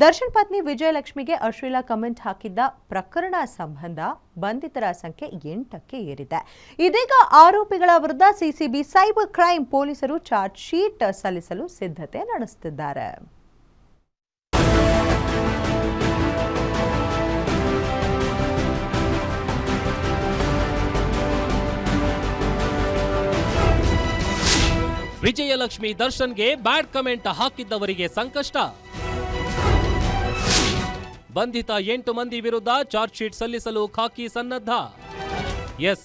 ದರ್ಶನ್ ಪತ್ನಿ ವಿಜಯಲಕ್ಷ್ಮಿಗೆ ಅಶ್ಲೀಲ ಕಮೆಂಟ್ ಹಾಕಿದ್ದ ಪ್ರಕರಣ ಸಂಬಂಧ ಬಂಧಿತರ ಸಂಖ್ಯೆ 8ಕ್ಕೆ ಏರಿದೆ. ಇದೀಗ ಆರೋಪಿಗಳ ವಿರುದ್ಧ ಸಿಸಿಬಿ ಸೈಬರ್ ಕ್ರೈಂ ಪೊಲೀಸರು ಚಾರ್ಜ್ ಶೀಟ್ ಸಲ್ಲಿಸಲು ಸಿದ್ಧತೆ ನಡೆಸುತ್ತಿದ್ದಾರೆ. ವಿಜಯಲಕ್ಷ್ಮಿ ದರ್ಶನ್ಗೆ ಬ್ಯಾಡ್ ಕಮೆಂಟ್ ಹಾಕಿದ್ದವರಿಗೆ ಸಂಕಷ್ಟ. ಬಂಧಿತ 8 ಮಂದಿ ವಿರುದ್ಧ ಚಾರ್ಜ್ ಶೀಟ್ ಸಲ್ಲಿಸಲು ಖಾಕಿ ಸನ್ನದ್ಧ. ಎಸ್,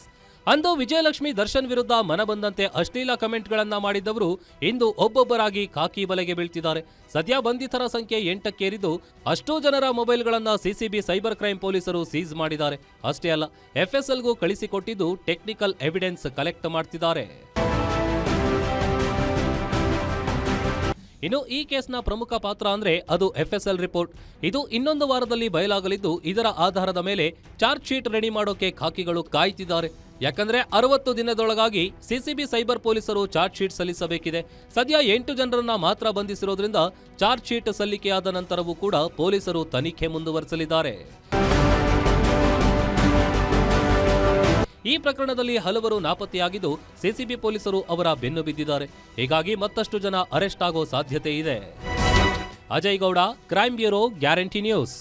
ಅಂದು ವಿಜಯಲಕ್ಷ್ಮಿ ದರ್ಶನ್ ವಿರುದ್ಧ ಮನಬಂದಂತೆ ಅಶ್ಲೀಲ ಕಮೆಂಟ್ಗಳನ್ನ ಮಾಡಿದ್ದವರು ಇಂದು ಒಬ್ಬೊಬ್ಬರಾಗಿ ಖಾಕಿ ಬಲೆಗೆ ಬೀಳ್ತಿದ್ದಾರೆ. ಸದ್ಯ ಬಂಧಿತರ ಸಂಖ್ಯೆ 8ಕ್ಕೇರಿದ್ದು ಅಷ್ಟೂ ಜನರ ಮೊಬೈಲ್ಗಳನ್ನ ಸಿಸಿಬಿ ಸೈಬರ್ ಕ್ರೈಂ ಪೊಲೀಸರು ಸೀಸ್ ಮಾಡಿದ್ದಾರೆ. ಅಷ್ಟೇ ಅಲ್ಲ, ಎಫ್ಎಸ್ಎಲ್ಗೂ ಕಳಿಸಿಕೊಟ್ಟಿದ್ದು ಟೆಕ್ನಿಕಲ್ ಎವಿಡೆನ್ಸ್ ಕಲೆಕ್ಟ್ ಮಾಡ್ತಿದ್ದಾರೆ. ಇನ್ನು ಈ ಕೇಸ್ನ ಪ್ರಮುಖ ಪಾತ್ರ ಅಂದ್ರೆ ಅದು ಎಫ್ಎಸ್ಎಲ್ ರಿಪೋರ್ಟ್. ಇದು ಇನ್ನೊಂದು ವಾರದಲ್ಲಿ ಬಯಲಾಗಲಿದ್ದು, ಇದರ ಆಧಾರದ ಮೇಲೆ ಚಾರ್ಜ್ ಶೀಟ್ ರೆಡಿ ಮಾಡೋಕೆ ಖಾಕಿಗಳು ಕಾಯ್ತಿದ್ದಾರೆ. ಯಾಕಂದ್ರೆ 60 ದಿನದೊಳಗಾಗಿ ಸಿಸಿಬಿ ಸೈಬರ್ ಪೊಲೀಸರು ಚಾರ್ಜ್ ಶೀಟ್ ಸಲ್ಲಿಸಬೇಕಿದೆ. ಸದ್ಯ 8 ಜನರನ್ನ ಮಾತ್ರ ಬಂಧಿಸಿರೋದ್ರಿಂದ ಚಾರ್ಜ್ ಶೀಟ್ ಸಲ್ಲಿಕೆಯಾದ ನಂತರವೂ ಕೂಡ ಪೊಲೀಸರು ತನಿಖೆ ಮುಂದುವರಿಸಲಿದ್ದಾರೆ. ಈ ಪ್ರಕರಣದಲ್ಲಿ ಹಲವರು ನಾಪತ್ತೆಯಾಗಿದ್ದು, ಸಿಸಿಬಿ ಪೊಲೀಸರು ಅವರ ಬೆನ್ನು ಬಿದ್ದಿದ್ದಾರೆ. ಹೀಗಾಗಿ ಮತ್ತಷ್ಟು ಜನ ಅರೆಸ್ಟ್ ಆಗೋ ಸಾಧ್ಯತೆ ಇದೆ. Ajay Gowda, crime bureau, guarantee news.